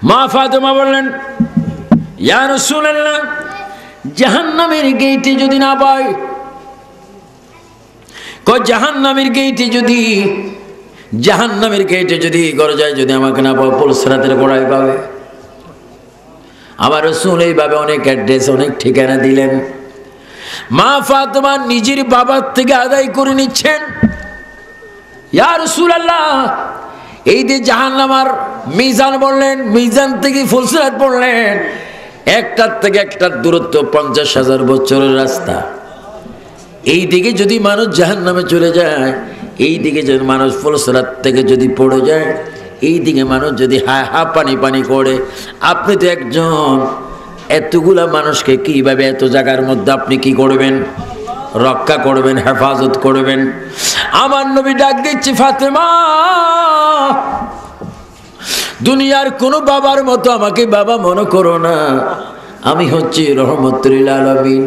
মা ফাতেমা বললেন, ইয়া রাসূলুল্লাহ, জাহান্নামের গেটে যদি না পাই, জাহান্নামের গেটে যদি গরজায় যদি আমাকে না পাও, পুলসিরাতের গোড়ায় পাবে। আমার রাসূল এইভাবে অনেক অ্যাড্রেস, অনেক ঠিকানা দিলেন। মা ফাতেমা নিজের বাবার থেকে আদায় করে নিচ্ছেন, ইয়া রাসূলুল্লাহ, এই যে জাহান্নামের মিজান বললেন, মিজান থেকে ফুলসিরাত বললেন, একটার থেকে একটার দূরত্ব 50,000 বছরের রাস্তা। এই দিকে যদি মানুষ জাহান্নামে চলে যায়, এই দিকে যদি মানুষ ফুলসিরাত থেকে যদি পড়ে যায়, এই দিকে মানুষ যদি হা পানি পানি করে, আপনি তো একজন, এতগুলা মানুষকে কিভাবে এত জায়গার মধ্যে আপনি কি করবেন? রক্ষা করবেন, হেফাজত করবেন। আমার নবী ডাক দিচ্ছে, ফাতেমা, দুনিয়ার কোন বাবার মতো আমাকে বাবা মনে করো না, আমি হচ্ছি রহমতুল আলামিন।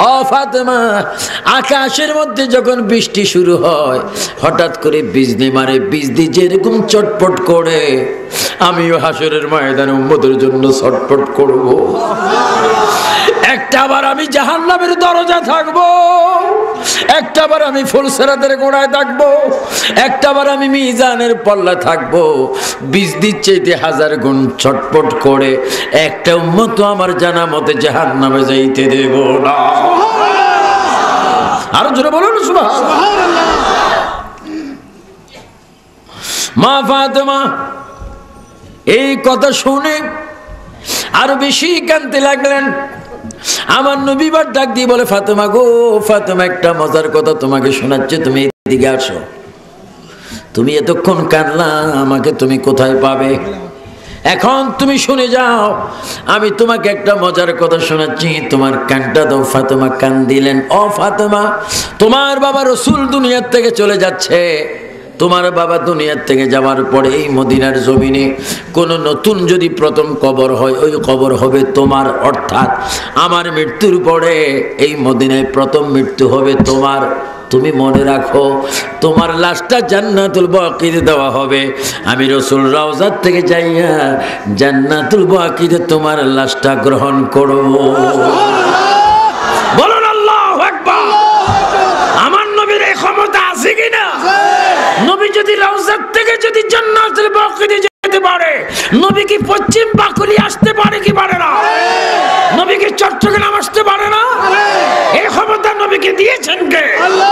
ও ফাতেমা, আকাশের মধ্যে যখন বৃষ্টি শুরু হয়, হঠাৎ করে বিজলি মারে, বিজলি যেরকম চটপট করে, আমিও হাসরের ময়দানে উম্মতের জন্য ছটপট করব। একটাবার আমি জাহান্নামের দরজা থাকবো, একটাবার আমি ফুলসিরাতের গোড়ায় থাকবো, একটাবার আমি মিজানের পল্লা থাকবো। বিজলির চাইতে 1000 গুণ ছটপট করে একটা উম্মত আমার জানা মতে জাহান্নামে যাইতে দেব না। আরো জোরে বলুন সুবহানাল্লাহ। মা ফাতেমা এই কথা শুনে আরো বেশি কাঁদতে লাগলেন। আমার নবী বার ডাক দিয়ে বলে, ফাতেমা গো, ফাতেমা, একটা মজার কথা তোমাকে শোনাচ্ছে, তুমি এদিকে আসো। তুমি এতক্ষণ কাঁদলা, আমাকে তুমি কোথায় পাবে? এখন তুমি শুনে যাও, আমি তোমাকে একটা মজার কথা শোনাচ্ছি, তোমার কানটা দাও। ফাতেমা কান দিলেন। ও ফাতেমা, তোমার বাবা রাসূল দুনিয়ার থেকে চলে যাচ্ছে। তোমার বাবা দুনিয়ার থেকে যাওয়ার পরে এই মদিনার জমিনে কোন নতুন যদি প্রথম কবর হয়, ওই কবর হবে তোমার। অর্থাৎ আমার মৃত্যুর পরে এই মদিনায় প্রথম মৃত্যু হবে তোমার। তুমি মনে রাখো, তোমার লাশটা জান্নাতুল বাকিতে দেওয়া হবে। আমি রাসূল রওজার থেকে যাইয়া জান্নাতুল বাকিতে তোমার লাশটা গ্রহণ করব। বলুন আল্লাহু আকবার। আমার নবীর এই ক্ষমতা আছে কিনা? নবী যদি রওজার থেকে যদি জান্নাতুল বাকিতে যেতে পারে, নবী কি পশ্চিম বাকুলি আসতে পারে কি পারে না? নবী কি চট্টগ্রাম আসতে পারে না? এই ক্ষমতা নবীকে দিয়েছেন কে? আল্লাহ।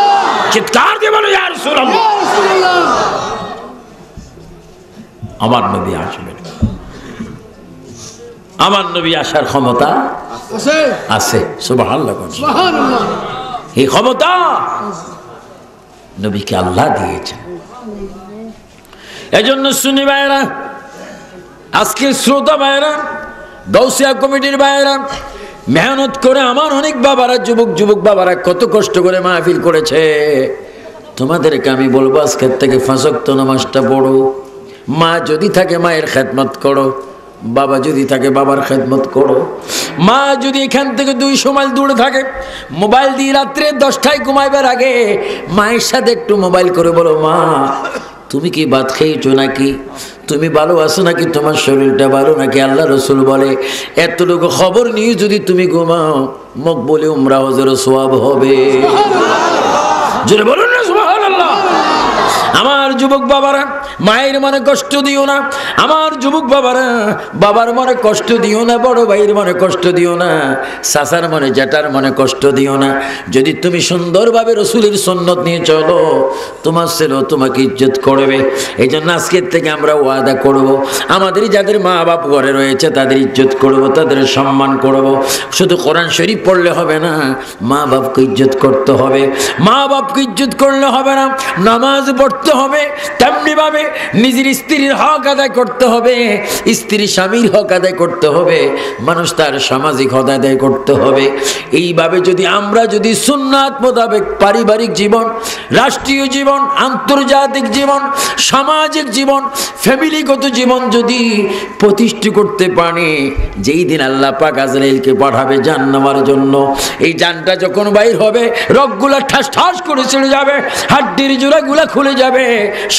চিৎকার দিয়ে বলো, ইয়া রাসূলুল্লাহ। আমার নবী আসবেন, আমার নবী আসার ক্ষমতা আছে, আছে। সুবহানাল্লাহ, সুবহানাল্লাহ। এই ক্ষমতা নবীকে আল্লাহ দিয়েছেন। এজন্য সুন্নি ভাইরা, আজকে শ্রোতা ভাইরা, গাউসিয়া কমিটির ভাইরা, মেহনত করে আমার অনেক বাবারা, যুবক বাবারা কত কষ্ট করে মাহফিল করেছে। তোমাদেরকে আমি বলবো, আজকের থেকে 5 ওয়াক্ত নামাজটা পড়ো। মা যদি থাকে মায়ের খেদমত করো, বাবা যদি থাকে বাবার খেদমত করো। মা যদি এখান থেকে 200 মাইল দূরে থাকে, মোবাইল দিয়ে রাত্রে 10টায় ঘুমাইবার আগে মায়ের সাথে একটু মোবাইল করে বলো, মা তুমি কি ভাত খেয়েছো নাকি? তুমি ভালো আছো নাকি? তোমার শরীরটা ভালো নাকি? আল্লাহ রাসূল বলে, এতটুকু খবর নিয়ে যদি তুমি ঘুমাও, মকবুল উমরা হজের সওয়াব হবে। জোরে বলুন না সুবহানাল্লাহ। আমার যুবক বাবারা, মায়ের মনে কষ্ট দিও না। আমার যুবক বাবারা, বাবার মনে কষ্ট দিও না, বড় ভাইয়ের মনে কষ্ট দিও না, চাচার মনে, জ্যাঠার মনে কষ্ট দিও না। যদি তুমি সুন্দরভাবে রাসূলের সুন্নাত নিয়ে চলো, তোমার ছেলেও তোমাকে ইজ্জত করবে। এই জন্য আজকের থেকে আমরা ওয়াদা করব, আমাদের যাদের মা বাপ ঘরে রয়েছে তাদের ইজ্জত করব, তাদের সম্মান করব। শুধু কোরআন শরীফ পড়লে হবে না, মা বাপকে ইজ্জত করতে হবে। মা বাপকে ইজ্জত করলে হবে না, নামাজ পড়তে হবে। তেমনি ভাবে নিজের স্ত্রীর হক আদায় করতে হবে, স্ত্রী স্বামীর হক আদায় করতে হবে, মানুষ তার সামাজিক হক আদায় করতে হবে। এইভাবে যদি আমরা যদি সুন্নাত মোতাবেক পারিবারিক জীবন, রাষ্ট্রীয় জীবন, আন্তর্জাতিক জীবন, সামাজিক জীবন, ফ্যামিলিগত জীবন যদি প্রতিষ্ঠা করতে পারি, যেই দিন আল্লাহ পাক আজরাইলকে পাঠাবে জান নেওয়ার জন্য, এই জানটা যখন বাইর হবে, রগগুলা ঠাস ঠাস করে ছেড়ে যাবে, হাড্ডির জোড়াগুলা খুলে যাবে। যাবে,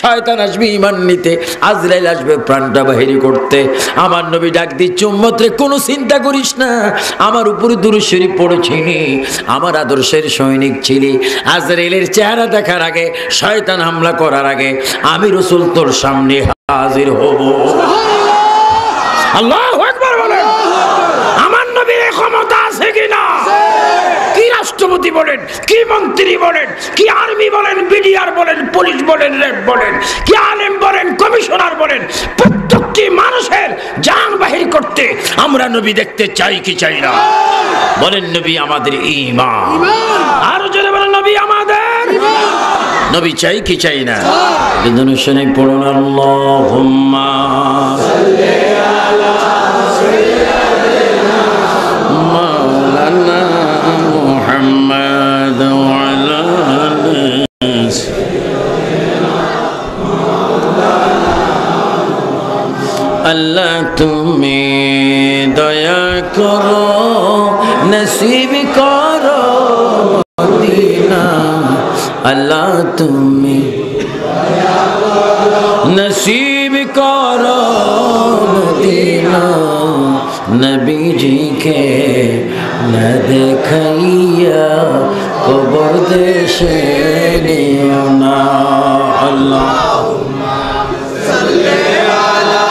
শয়তান আসবে ঈমান নিতে, আজরাইল আসবে প্রাণটা বাহির করতে। আমার নবী ডাক দিচ্ছে, উম্মত রে কোনো চিন্তা করিস না, আমার উপরে দুরূদ শরীফ পড়েছিনি, আমার আদর্শের সৈনিক ছিলি। আজরাইলের চেহারা দেখার আগে, শয়তান হামলা করার আগে আমি রাসূল তোর সামনে হাজির হব। আল্লাহু আকবার বলেন। আমার নবীর ক্ষমতা আছে কিনা? কি রাষ্ট্রপতি বলেন, কি মন্ত্রী বলেন, কি আর্মি বলেন, বিডিআর বলেন, পুলিশ বলেন, র্যাব বলেন, কি আলেম বলেন, কমিশনার বলেন, প্রত্যেকটি মানুষের জান বাহির করতে আমরা নবী দেখতে চাই কি চাই না? বলেন নবী আমাদের ঈমান। আরো জোরে বলেন নবী আমাদের ঈমান। নবী চাই কি চাই না? বিদুন শুনে পড়ুন আল্লাহুম্মা সাল্লি আলা সাইয়্যিদিনা মাওলানা মুহাম্মদ ওয়া আলা আলি সাইয়্যিদিনা মাওলানা। আল্লাহ তুমি দয়া করো, নসিব করো মদিনা। আল্লাহ তুমি নসিব করো মদিনা। নবীজি কে না দেখাইয়া কবর দেশে নিও না। আল্লাহুম্মা সাল্লি আলা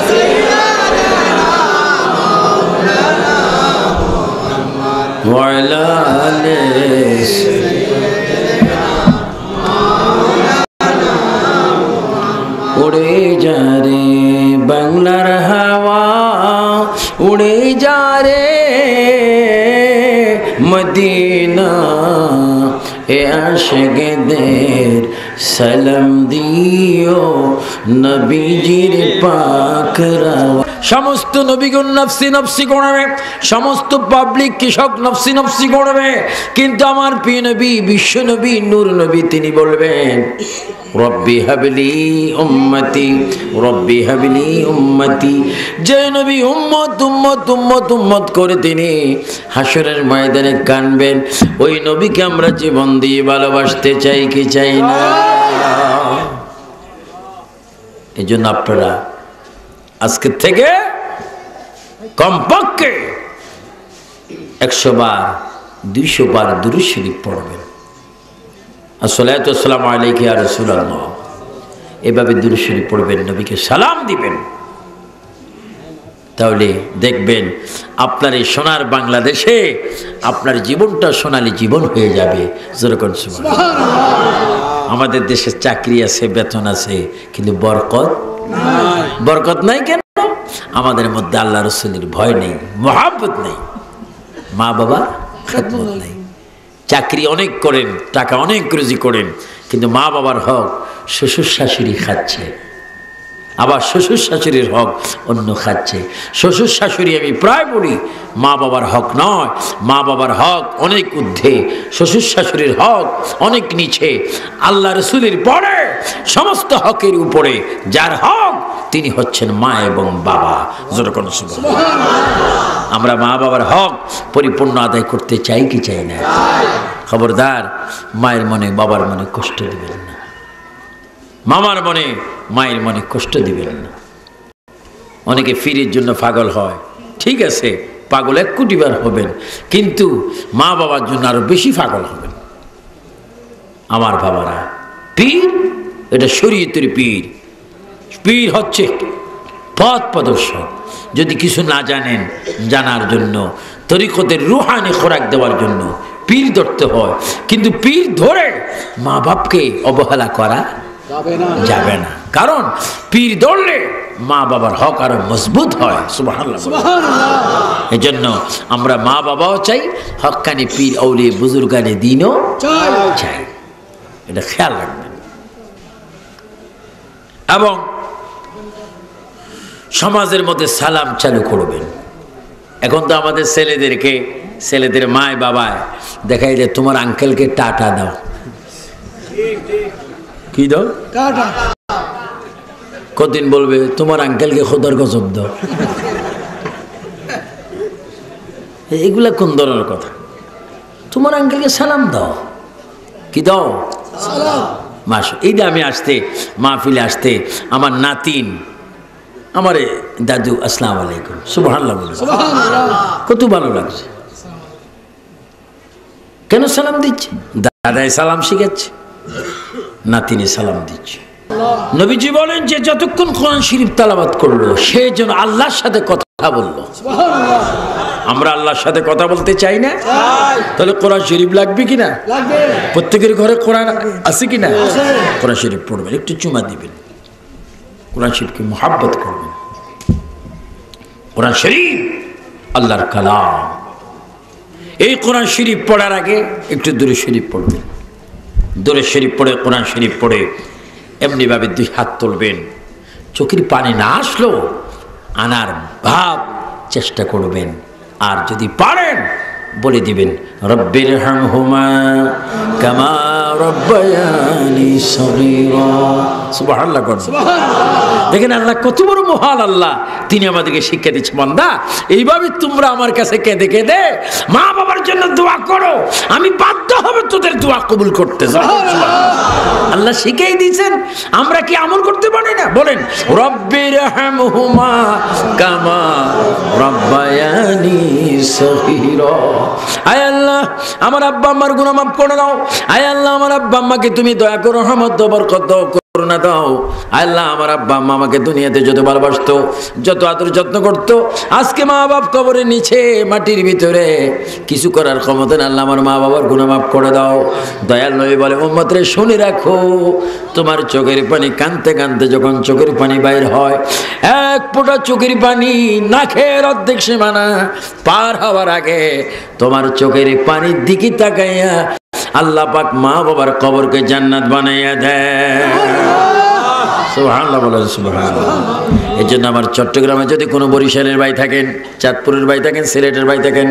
সাইয়্যিদিনা মাওলানা মুহাম্মদ ওয়া আলা আলি সাইয়্যিদিনা মাওলানা। উড়ে যা রে বাংলার হাওয়া, উড়ে যা রে মদিনা। এ আশিকদের সালাম দিও নবীজির পাক রাওয়া। সমস্ত নবীগণ নফসি নফসি করবে, সমস্ত পাবলিক কৃষক নফসি নফসি করবে, কিন্তু আমার প্রিয় নবী, বিশ্ব নবী, নূর নবী, তিনি বলবেন রব্বি হাবলি উম্মতি, রব্বি হাবলি উম্মতি। যে নবী উম্মত উম্মত উম্মত উম্মত করে তিনি হাসরের ময়দানে কানবেন, ওই নবীকে আমরা জীবন দিয়ে ভালোবাসতে চাই কি চাই না? এই জন্য আপনারা আজকে থেকে কমপক্ষে 100 বার 200 বার দুরূদ শরীফ পড়বেন। আসসালাতু ওয়াসসালামু আলাইকা ইয়া রাসূলুল্লাহ। এভাবে দুরূদ শরীফ পড়বেন, নবীকে সালাম দিবেন। তাহলে দেখবেন আপনার এই সোনার বাংলাদেশে আপনার জীবনটা সোনালী জীবন হয়ে যাবে। যেরকম আমাদের দেশে চাকরি আছে, বেতন আছে, কিন্তু বরকত নাই। বরকত নাই কেন? আমাদের মধ্যে আল্লাহ রাসূলের ভয় নেই, মহব্বত নেই, মা বাবা খেদমত নেই। চাকরি অনেক করেন, টাকা অনেক রুজি করেন, কিন্তু মা বাবার হক শ্বশুর শাশুড়ি খাচ্ছে, আবার শ্বশুর শাশুড়ির হক অন্য খাচ্ছে। শ্বশুর শাশুড়ি আমি প্রায় বলি মা বাবার হক নয়, মা বাবার হক অনেক ঊর্ধ্বে, শ্বশুর শাশুড়ির হক অনেক নিচে। আল্লাহ রাসূলের পরে সমস্ত হকের উপরে যার হক তিনি হচ্ছেন মা এবং বাবা। যেরকম আমরা মা বাবার হক পরিপূর্ণ আদায় করতে চাই কি চাই না? খবরদার মায়ের মনে বাবার মনে কষ্ট দিবেন না, মামার মনে মায়ের মনে কষ্ট দিবেন না। অনেকে ফিরের জন্য পাগল হয়, ঠিক আছে, পাগল 1 কোটি বার হবেন, কিন্তু মা বাবার জন্য আরো বেশি পাগল হবেন। আমার বাবারা, পীর এটা শরীয়তের পীর। পীর হচ্ছে পথ প্রদর্শক। যদি কিছু না জানেন, জানার জন্য, তরিকতের রুহানি খোরাক দেওয়ার জন্য পীর ধরতে হয়, কিন্তু পীর ধরে মা বাপকে অবহেলা করা যাবে না। কারণ পীর ধরলে মা বাবার হক আরো মজবুত হয়। সুবহানাল্লাহ। এজন্য আমরা মা বাবাও চাই, হক্কানি পীর আউলিয়া বুজুর্গানে দিনও চাই। এটা খেয়াল রাখবেন। এবং সমাজের মধ্যে সালাম চালু করবেন। এখন তো আমাদের ছেলেদের মায় বাবায় দেখাই যে তোমার আঙ্কেলকে টাটা দাও। কি দাও? টাটা। কদিন বলবে তোমার আঙ্কেলকে খোদার গজব দাও। এগুলা কোন ধরনের কথা? তোমার আঙ্কেলকে সালাম দাও। কি দাও? সালাম। মাশা এই যে আমি আসতে মাহফিলে আসতে আমার নাতিন আমারে দাদু আসসালামু আলাইকুম সুবহানাল্লাহ বলে কত ভালো লাগছে। কেন সালাম দিচ্ছে? দাদাই সালাম শিখাচ্ছে, নাতিনে সালাম দিচ্ছে। নবীজি বলেন যে যতক্ষণ কোরআন শরীফ তেলাওয়াত করলো সে যেন আল্লাহর সাথে কথা বললো। আমরা আল্লাহর সাথে কথা বলতে চাই না? তাহলে কোরআন শরীফ লাগবে কিনা? প্রত্যেকের ঘরে কোরআন আছে কিনা? কোরআন শরীফ পড়বেন, একটু চুমা দিবেন, কোরআন শরীফকে মুহাব্বত করবেন। কোরআন শরীফ আল্লাহর কালাম। এই কোরআন শরীফ পড়ার আগে একটু দূরে শরীফ পড়বেন। দূরে শরীফ পড়ে কোরআন শরীফ পড়ে এমনিভাবে 2 হাত তুলবেন। চোখের পানি না আসলেও আনার ভাব চেষ্টা করবেন। আর যদি পারেন বলে দিবেন রব্বির হামহুমা কামা রব্বায়ানি সগীরা। সুবহানাল্লাহ। দেখেন আল্লাহ কত বড় মহান আল্লাহ, তিনি আমাদেরকে শিক্ষা দিচ্ছে বান্দা এইভাবে তোমরা আমার কাছে কেঁদে কেঁদে মা বাবার জন্য দোয়া করো, আমি বাধ্য হব তোদের দোয়া কবুল করতে। আল্লাহ শিখিয়ে দিয়েছেন, আমরা কি আমল করতে পারি না? বলেন রব্বির হামহুমা কামা রব্বায়ানি সগীরা। আয় আল্লাহ আমার আব্বা আম্মার গুনাহ মাফ করে দাও। আয় আল্লাহ আমার আব্বা আম্মাকে তুমি দয়া করো, রহমত দাও, বরকত দাও, করুণা দাও। আল্লাহ আমার আব্বা আম্মা আমাকে দুনিয়াতে যত ভালোবাসতো, যত আদর যত্ন করতো, আজকে মা বাপ কবরের নিচে মাটির ভিতরে কিছু করার ক্ষমতা না। আল্লাহ আমার মা বাবার গুনাহ মাফ করে দাও। দয়াল নবী বলে উম্মতরে শুনে রাখো, তোমার চোখের পানি কাঁদতে কাঁদতে যখন চোখের পানি বাইর হয়, এক ফোঁটা চোখের পানি নাকের অর্ধেক সীমানা পার হওয়ার আগে তোমার চোখের পানির দিকে তাকাইয়া আল্লাহ পাক মা বাবার কবরকে জান্নাত বানাইয়া দেয়। সুবহানাল্লাহ বলেন সুবহানাল্লাহ। এই জন্য আমার চট্টগ্রামে যদি কোনো বরিশালের ভাই থাকেন, চাঁদপুরের ভাই থাকেন, সিলেটের ভাই থাকেন,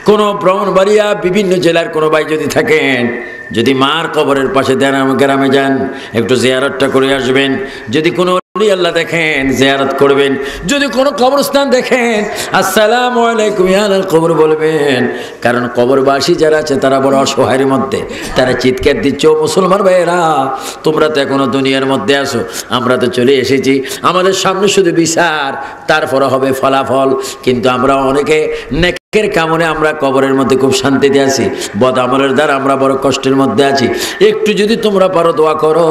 কোনো ব্রাহ্মণবাড়িয়া বিভিন্ন জেলার কোনো ভাই যদি থাকেন, যদি মার কবরের পাশে গ্রামে যান একটু জিয়ারতটা করে আসবেন। যদি কোনো আল্লাহ দেখেন জিয়ারত করবেন। যদি কোনো কবরস্থান দেখেন আসসালামু আলাইকুম ইয়া আহলাল কবর বলবেন। কারণ কবরবাসী যারা আছে তারা বড় অসহায়ের মধ্যে, তারা চিৎকার দিচ্ছে ও মুসলমান ভাইয়েরা তোমরা তো এখনো দুনিয়ার মধ্যে আছো, আমরা তো চলে এসেছি, আমাদের সামনে শুধু বিচার, তারপরে হবে ফলাফল। কিন্তু আমরা অনেকে নেকের কামনে আমরা কবরের মধ্যে খুব শান্তিতে আছি, বদ আমলের দ্বারা আমরা বড় কষ্টের মধ্যে আছি। একটু যদি তোমরা পারো দোয়া করো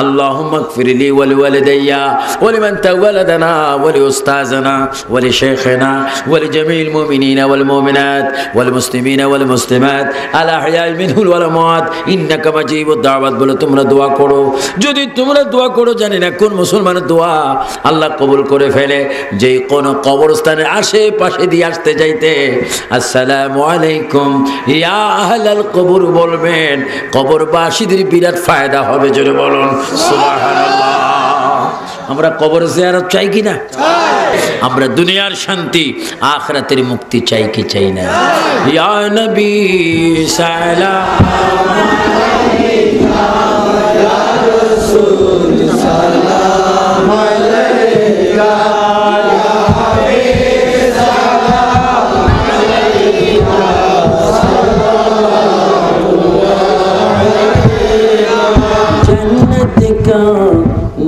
আল্লাহুম্মা গফিরলি ওয়া লিওয়ালিদাইয়া ওয়া লিমান তাওয়ালাদানা ওয়া লিউস্তাযানা ওয়া লিশাইখিনা ওয়া লিজামিল মুমিনিনা ওয়াল মুমিনাত ওয়াল মুসলিমিনা ওয়াল মুসলিমাত আল আহইয়াই মিনহুম ওয়াল আমওয়াত ইন্নাকা মুজিবুদ দাওয়াত বলে তোমরা দোয়া করো। যদি তোমরা দোয়া করো, জানি না কোন মুসলমানের দোয়া আল্লাহ কবুল করে ফেলে। যেই কোন কবরস্থানের আশেপাশে দিয়ে আসতে যাইতে আসসালামু আলাইকুম ইয়া আহলাল কবর বলবেন, কবরবাসীদের বিরাট ফায়দা হবে। জোরে বলুন সুবহানাল্লাহ। আমরা কবর জিয়ারত চাই কি না? আমরা দুনিয়ার শান্তি আখিরাতের মুক্তি চাই কি চাই না? ইয়া নবী সালাম আলাইকা ইয়া রাসূল সালাম আলাইকা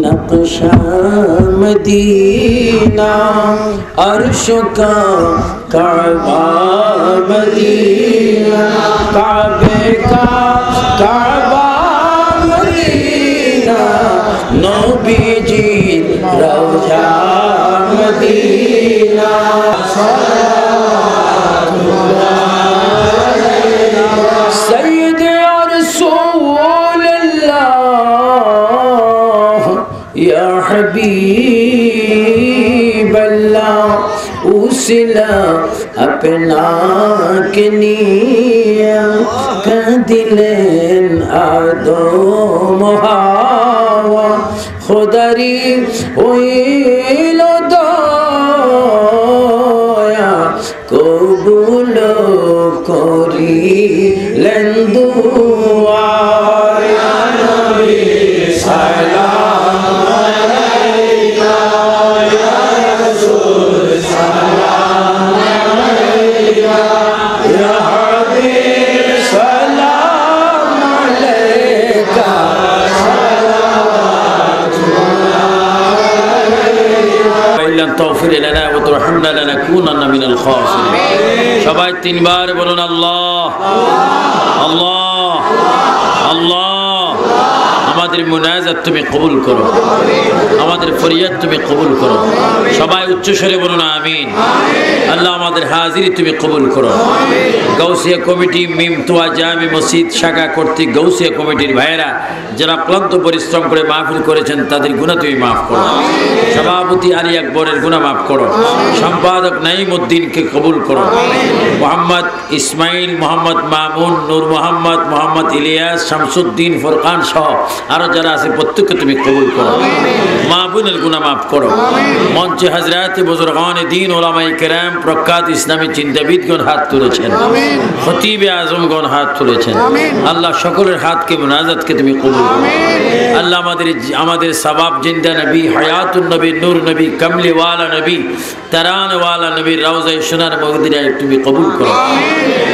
नक्शा मदीना अर्श का काबा मदीना, काबे का काबा मदीना, नबी जी रौजा मदीना। सैयद रसूल अल्लाह या हबीब अल्लाह, उसिला अपना के निया कदिलेन आदम हावा खुदारी हुईलो दया कबूल करिलेन दुआ। या नबी सलाम अलैका या रसूल सलाम अलैका या हबीब सलाम अलैका। লানাকুনান্না মিনাল খাসিরিন। সবাই তিনবার বলুন আল্লাহ আল্লাহ আল্লাহ। আমাদের মুনাজাত তুমি কবুল করো, আমাদের ফরিয়াদ তুমি কবুল করো। সবাই উচ্চস্বরে বলুন আমিন। আল্লাহ আমাদের হাজিরি তুমি কবুল করো। গাউসিয়া কমিটি মিমতোয়া জামি মসজিদ শাখা কর্তৃক গাউসিয়া কমিটির ভাইয়েরা যারা ক্লান্ত পরিশ্রম করে মাহফিল করেছেন তাদের গুনাহ তুমি মাফ করো। সভাপতি আলী আকবরের গুনাহ মাফ করো। সম্পাদক নাইম উদ্দিনকে কবুল করো। মোহাম্মদ ইসমাইল, মোহাম্মদ মামুন, নূর মোহাম্মদ, মোহাম্মদ ইলিয়াস, শামসুদ্দিন, ফরকান সহ আরো যারা আছে প্রত্যেককে তুমি কবুল করো। মা বোনের গুনাহ মাফ করো। মঞ্চে হযরত বুজুর্গান দ্বীন উলামায়ে কেরাম প্রখ্যাত ইসলামী চিন্তাবিদগণ হাত তুলেছেন, খতিবে আজমগণ হাত তুলেছেন। আল্লাহ সকলের হাতকে মুনাজাতকে তুমি কবুল করো। আল্লাহ আমাদের সওয়াব জিন্দা নবী, হায়াতুন নবী, নূর নবী, কমলি ওয়ালা নবী, তারান ওয়ালা নবী রওজায়ে সোনার মদিনায় তুমি কবুল করো।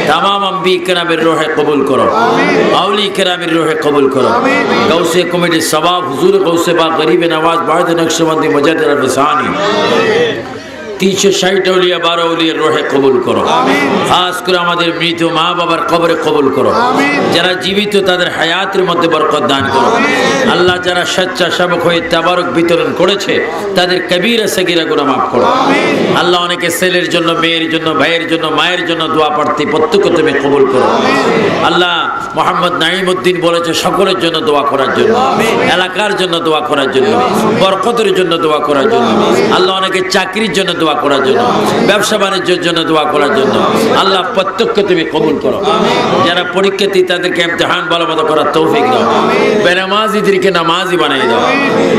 तमाम अम्बी केरामेर रूहे कबूल करो, औली केरामेर रूहे कबूल करो। गौसे कमिटी सवाब हुजूर गौसे बा गरीब नवाज बाद नक्शबंदी मुजद्दिद रफ़सानी 360 औलिया 12 औलिया रूहे कबूल करो। खास करे आमादेर मृत मा बाबार कबरे कबूल करो। যারা জীবিত তাদের হায়াতের মধ্যে বরকত দান করো। আল্লাহ যারা স্বেচ্ছাসেবক হয়ে তাবারক বিতরণ করেছে তাদের কবিরা সগীরা গুনাহ মাফ করো। আল্লাহ অনেকে ছেলের জন্য, মেয়ের জন্য, ভাইয়ের জন্য, মায়ের জন্য দোয়া প্রার্থী প্রত্যেককে তুমি কবুল করো। আল্লাহ মোহাম্মদ নাইম উদ্দিন বলেছে সকলের জন্য দোয়া করার জন্য, এলাকার জন্য দোয়া করার জন্য, বরকতের জন্য দোয়া করার জন্য। আল্লাহ অনেকে চাকরির জন্য দোয়া করার জন্য, ব্যবসা বাণিজ্যের জন্য দোয়া করার জন্য। আল্লাহ প্রত্যেককে তুমি কবুল করো। যারা পরীক্ষার্থী তাদেরকে ইমতিহান ভালো মতো করার তৌফিক দাও। বেনামাজিদেরকে নামাজি বানিয়ে দাও,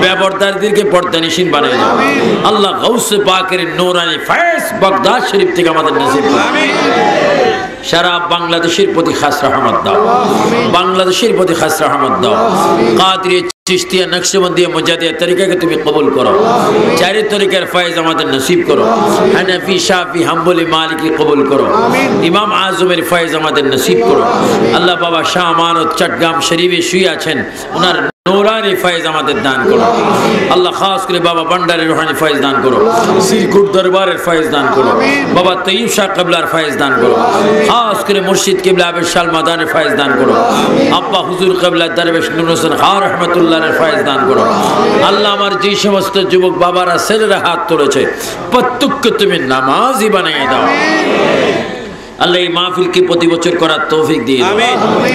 বেপরদারদেরকে পর্দানিশীন বানিয়ে দাও। আল্লাহ গাউসে পাকের নূরানি ফয়েজ বাগদাদ শরীফ থেকে আমাদের নসিব করো। সারা বাংলাদেশের প্রতি খাস রহমত দাও, বাংলাদেশের প্রতি খাস রহমত দাও। কাদরিয়া, চিশতিয়া, নকশবন্দিয়া, মুজাদ্দিদিয়া তরিকাকে তুমি কবুল করো। চারি তরিকার ফয়েজ আমাদের নসিব করো। হানাফি, শাফি, হাম্বলি, মালিকি কবুল করো। ইমাম আজমের ফয়েজ আমাদের নসিব করো। আল্লাহ বাবা শাহ আমানত চট্টগ্রাম শরীফে শুয়ে আছেন, ওনার নূরানি ফয়েজ আমাদের দান করো। আল্লাহ খাস করে বাবা ভান্ডারের রুহানি ফয়েজ দান করো। সিরকুট দরবারের ফয়েজ দান করো। বাবা তৈয়ব শাহ কিবলার ফয়েজ দান করো। খাস করে মুর্শিদ কিবলা আবেদ শাহ মাদানের ফয়েজ দান করো। আব্বা হুজুর কিবলা দরবেশ নূর হোসেন খান রহমাতুল্লাহর ফয়েজ দান করো। আল্লাহ আমার যে সমস্ত যুবক বাবারা ছেলেরা হাত তুলেছে প্রত্যেককে তুমি নামাজি বানিয়ে দাও। আল্লাহ এই মাহফিলকে প্রতি বছর করার তৌফিক দিয়ে দাও।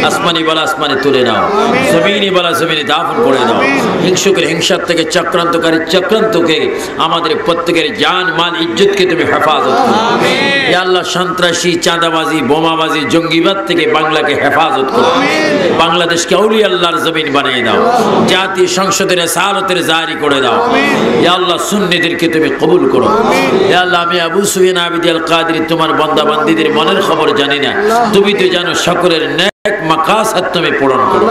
আসমানি বলা আসমানে তুলে নাও, জমিনি বলা জমিনে দাফন করে দাও। হিংসুকের হিংসার থেকে, চক্রান্তকারী চক্রান্তকে আমাদের প্রত্যেকের জান মাল ইজ্জতকে তুমি হেফাজত করো। ইয়া আল্লাহ সন্ত্রাসী, চাঁদাবাজি, বোমাবাজি, জঙ্গিবাদ থেকে বাংলাকে হেফাজত করো। বাংলাদেশকে আউলিয়া আল্লাহর জমিন বানিয়ে দাও। জাতীয় সংসদের রিসালাতের জারি করে দাও। ইয়া আল্লাহ সুন্নিদেরকে তুমি কবুল করো। ইয়া আল্লাহ আমি আবু সুফিয়ান আবিদ আল কাদরি তোমার বান্দা বান্দীদের মনের খবর জানি না, তুমি তো জানো। সকলের নেক মাকাসাদ তুমি পূরণ করো।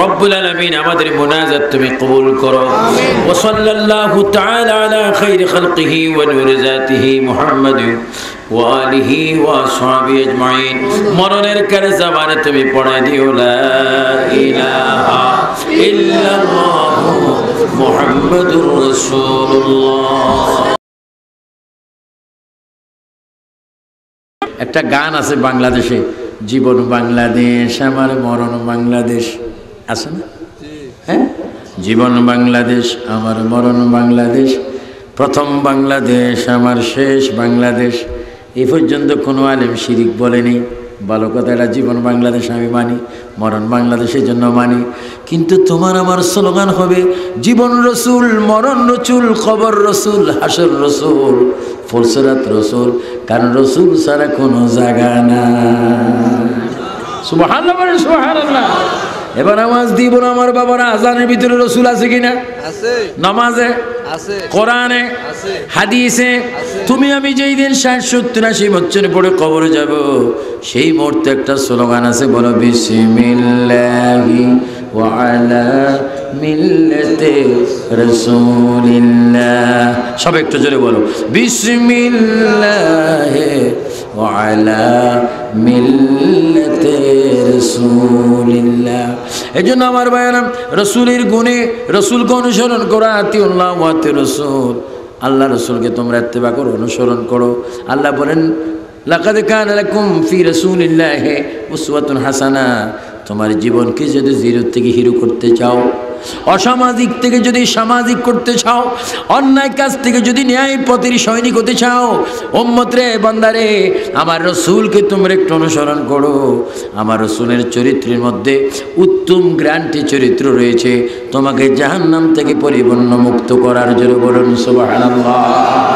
রব্বুল আলামিন আমাদের মুনাজাত তুমি কবুল করো। ওয়া সাল্লাল্লাহু তাআলা আলা খায়রি খালকিহি ওয়া নূরি জাতিহি মুহাম্মাদ ওয়া আলিহি ওয়া আসহাবিহি আজমাইন। মরণের কারে জবানে তুমি পড়ে দিও লা ইলাহা ইল্লাল্লাহু মুহাম্মাদুর রাসূলুল্লাহ। একটা গান আছে বাংলাদেশে, জীবন বাংলাদেশ আমার মরণ বাংলাদেশ, আছে না? হ্যাঁ, জীবন বাংলাদেশ আমার মরণ বাংলাদেশ, প্রথম বাংলাদেশ আমার শেষ বাংলাদেশ। এই পর্যন্ত কোনো আলেম শিরিক বলেনি। ভালো কথা, এটা জীবন বাংলাদেশ আমি মানি, মরণ বাংলাদেশের জন্য মানি। কিন্তু তোমার আমার স্লোগান হবে জীবন রসুল, মরণ রসুল, কবর রসুল, হাসর রসুল, ফুলসরাত রসুল, কারণ রসুল ছাড়া কোনো জায়গা না। সুবহানাল্লাহ, সুবহানাল্লাহ। এবার নামাজ দিব না আমার বাবারা, আজানের ভিতরে রসুল আছে কিনা? আছে। নামাজে আছে, কোরআনে আছে, হাদিসে। তুমি আমি যেই দিন 60-70-80 বছর পরে কবরে যাব, সেই মুহূর্তে একটা স্লোগান আছে, বলো বিসমিল্লাহি ওয়া আলা মিল্লাতি রাসূলিল্লাহ। সব একটু জোরে বলো, বিসমিল্লাহি ওয়া আলা মিল্লাতি রাসূলিল্লাহ। এজন্য আমার ভাইরা রসুলের গুণে, রসুলকে অনুসরণ করা, আতিউল্লাহ ওয়া আতিউর রাসূল। আল্লাহ রসুলকে তোমরা ইত্তেবা করো, অনুসরণ করো। আল্লাহ বলেন লাকাদ কানা লাকুম ফি রাসূলিল্লাহি উসওয়াতুন হাসানা। তোমার জীবনকে যদি জিরো থেকে হিরো করতে চাও, অসামাজিক থেকে যদি সামাজিক করতে চাও, অন্যায় কাজ থেকে যদি ন্যায় পথের সৈনিক হতে চাও, উম্মত রে বান্দারে আমার রসুলকে তোমরা একটু অনুসরণ করো। আমার রসুলের চরিত্রের মধ্যে উত্তম গ্যারান্টি চরিত্র রয়েছে তোমাকে জাহান্নাম থেকে পরিপূর্ণ মুক্ত করার জন্য। বলুন সুবহানাল্লাহ।